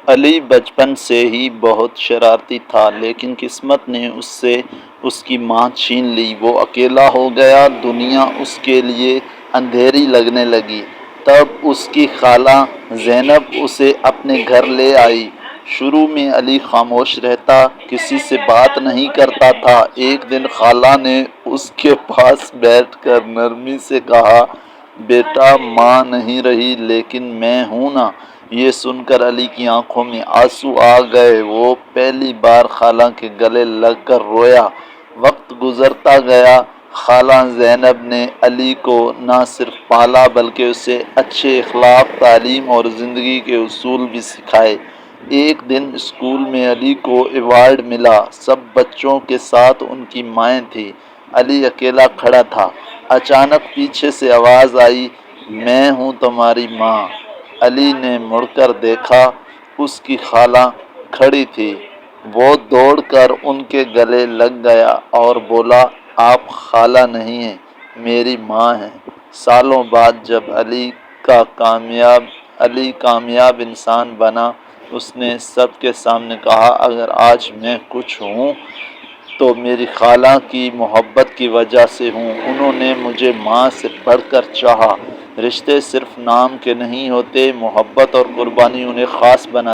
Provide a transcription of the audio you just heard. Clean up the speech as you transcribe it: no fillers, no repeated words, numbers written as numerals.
علی بچپن سے ہی بہت شرارتی تھا، لیکن قسمت نے اس سے اس کی ماں چھین لی۔ وہ اکیلا ہو گیا، دنیا اس کے لیے اندھیری لگنے لگی۔ تب اس کی خالہ زینب اسے اپنے گھر لے آئی۔ شروع میں علی خاموش رہتا، کسی سے بات نہیں کرتا تھا۔ ایک دن خالہ نے اس کے پاس بیٹھ کر نرمی سے کہا، "بیٹا، ماں نہیں رہی لیکن میں ہوں نا۔" یہ سن کر علی کی آنکھوں میں آنسو آ گئے۔ وہ پہلی بار خالہ کے گلے لگ کر رویا۔ وقت گزرتا گیا۔ خالہ زینب نے علی کو نہ صرف پالا بلکہ اسے اچھے اخلاق، تعلیم اور زندگی کے اصول بھی سکھائے۔ ایک دن اسکول میں علی کو ایوارڈ ملا۔ سب بچوں کے ساتھ ان کی مائیں تھیں۔ علی اکیلا کھڑا تھا۔ اچانک پیچھے سے آواز آئی، "میں ہوں تمہاری ماں۔" علی نے مڑ کر دیکھا، اس کی خالہ کھڑی تھی۔ وہ دوڑ کر ان کے گلے لگ گیا اور بولا، "آپ خالہ نہیں ہیں، میری ماں ہیں۔" سالوں بعد جب علی کامیاب انسان بنا، اس نے سب کے سامنے کہا، "اگر آج میں کچھ ہوں تو میری خالہ کی محبت کی وجہ سے ہوں۔ انہوں نے مجھے ماں سے بڑھ کر چاہا۔" رشتے صرف نام کے نہیں ہوتے، محبت اور قربانی انہیں خاص بناتی ہے۔